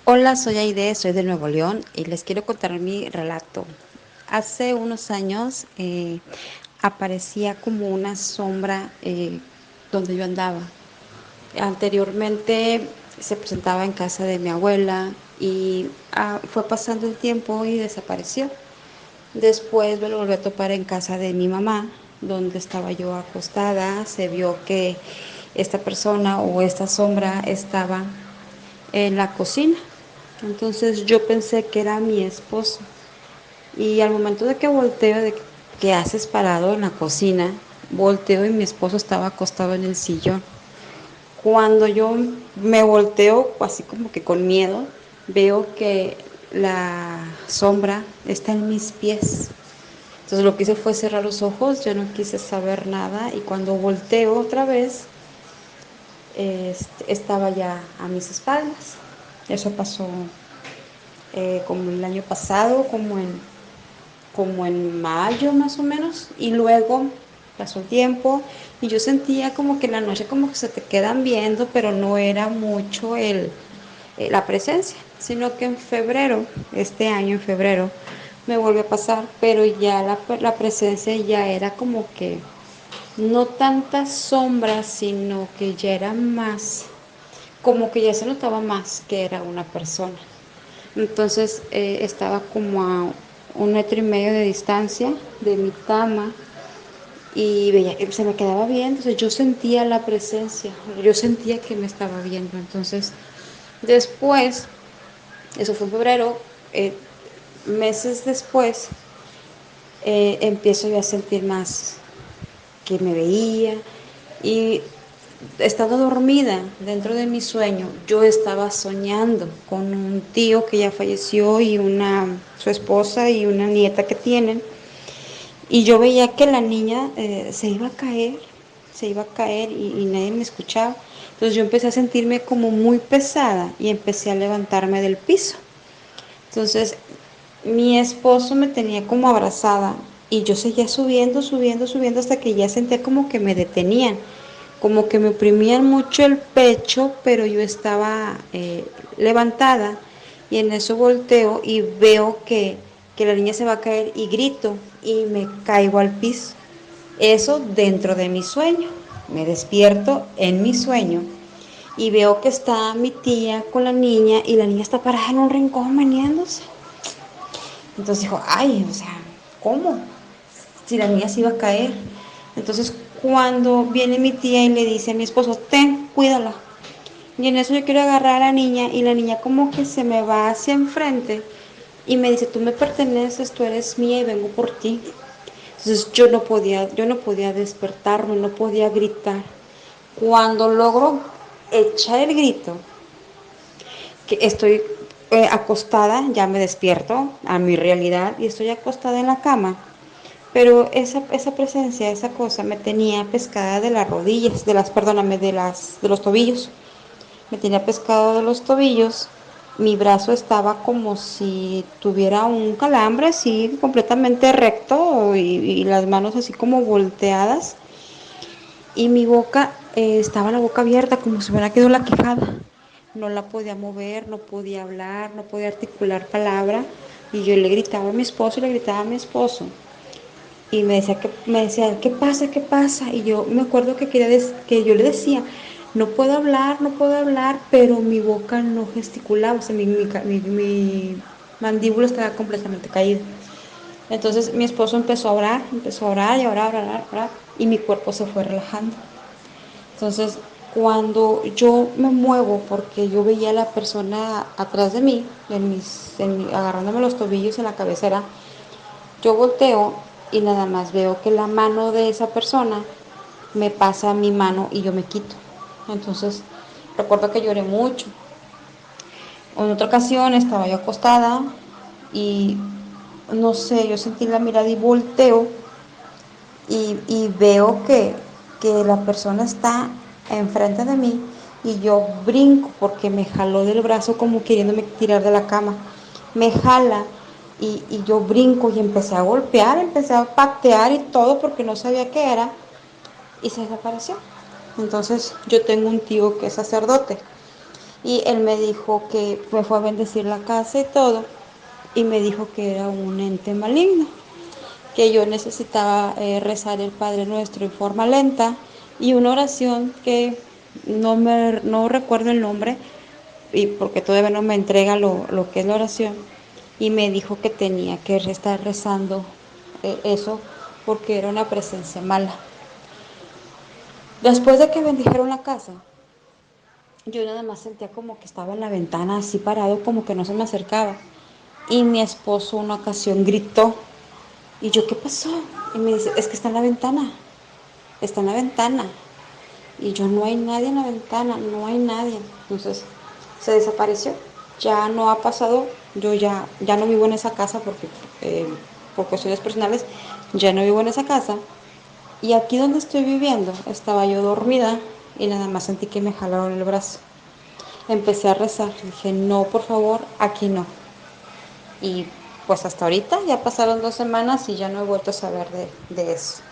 Hola, soy Aide, soy de Nuevo León y les quiero contar mi relato. Hace unos años aparecía como una sombra donde yo andaba. Anteriormente se presentaba en casa de mi abuela y fue pasando el tiempo y desapareció. Después me lo volví a topar en casa de mi mamá, donde estaba yo acostada. Se vio que esta persona o esta sombra estaba en la cocina. Entonces yo pensé que era mi esposo. Y al momento de que volteo, de que haces parado en la cocina, volteo y mi esposo estaba acostado en el sillón. Cuando yo me volteo, así como que con miedo, veo que la sombra está en mis pies. Entonces lo que hice fue cerrar los ojos, yo no quise saber nada y cuando volteo otra vez, estaba ya a mis espaldas. Eso pasó como el año pasado, como en mayo más o menos, y luego pasó el tiempo y yo sentía como que en la noche como que se te quedan viendo, pero no era mucho la presencia, sino que en febrero, este año en febrero, me volvió a pasar, pero ya la presencia ya era como que no tantas sombras, sino que ya era más, como que ya se notaba más que era una persona. Entonces estaba como a 1,5 metros de distancia de mi cama y veía, se me quedaba viendo, entonces yo sentía la presencia, yo sentía que me estaba viendo. Entonces después, eso fue en febrero, meses después, empiezo yo a sentir más que me veía y estando dormida dentro de mi sueño, yo estaba soñando con un tío que ya falleció y su esposa y una nieta que tienen. Y yo veía que la niña se iba a caer y nadie me escuchaba. Entonces yo empecé a sentirme como muy pesada y empecé a levantarme del piso. Entonces mi esposo me tenía como abrazada y yo seguía subiendo, subiendo, subiendo hasta que ya sentía como que me detenían, como que me oprimían mucho el pecho, pero yo estaba levantada y en eso volteo y veo que la niña se va a caer y grito y me caigo al piso. Eso dentro de mi sueño. Me despierto en mi sueño y veo que está mi tía con la niña y la niña está parada en un rincón meneándose. Entonces dijo, ay, o sea, ¿cómo? Si la niña se iba a caer. Entonces cuando viene mi tía y le dice a mi esposo, ten, cuídala. Y en eso yo quiero agarrar a la niña y la niña como que se me va hacia enfrente y me dice, tú me perteneces, tú eres mía y vengo por ti. Entonces yo no podía despertarme, no podía gritar. Cuando logro echar el grito, que estoy acostada, ya me despierto a mi realidad y estoy acostada en la cama. Pero esa presencia, esa cosa me tenía pescada de las rodillas, perdóname, de los tobillos. Me tenía pescado de los tobillos. Mi brazo estaba como si tuviera un calambre, así completamente recto y las manos así como volteadas. Y mi boca, estaba la boca abierta como si me hubiera quedado la quijada. No la podía mover, no podía hablar, no podía articular palabra. Y yo le gritaba a mi esposo y le gritaba a mi esposo. Y me decía, ¿qué pasa? ¿Qué pasa? Y yo me acuerdo que yo le decía, no puedo hablar, no puedo hablar, pero mi boca no gesticulaba, o sea, mi mandíbula estaba completamente caída. Entonces mi esposo empezó a orar y a orar, a orar, a orar, y mi cuerpo se fue relajando. Entonces, cuando yo me muevo, porque yo veía a la persona atrás de mí, agarrándome los tobillos en la cabecera, yo volteo y nada más veo que la mano de esa persona me pasa mi mano y yo me quito. Entonces, recuerdo que lloré mucho. En otra ocasión estaba yo acostada y no sé, yo sentí la mirada y volteo y veo que la persona está enfrente de mí y yo brinco porque me jaló del brazo como queriéndome tirar de la cama. Me jala y yo brinco y empecé a golpear, empecé a patear y todo porque no sabía qué era y se desapareció. Entonces yo tengo un tío que es sacerdote Y él me dijo que me fue a bendecir la casa y todo, y me dijo que era un ente maligno, que yo necesitaba rezar el Padre Nuestro en forma lenta y una oración que no recuerdo el nombre, y porque todavía no me entrega lo que es la oración, y me dijo que tenía que estar rezando eso porque era una presencia mala. Después de que bendijeron la casa, yo nada más sentía como que estaba en la ventana así parado, como que no se me acercaba. Y mi esposo una ocasión gritó. Y yo, ¿qué pasó? Y me dice, es que está en la ventana, está en la ventana. Y yo, no hay nadie en la ventana, no hay nadie. Entonces se desapareció. Ya no ha pasado, yo ya no vivo en esa casa porque por cuestiones personales ya no vivo en esa casa. Y aquí donde estoy viviendo estaba yo dormida y nada más sentí que me jalaron el brazo. Empecé a rezar, dije, no, por favor, aquí no. Y pues hasta ahorita ya pasaron 2 semanas y ya no he vuelto a saber de eso.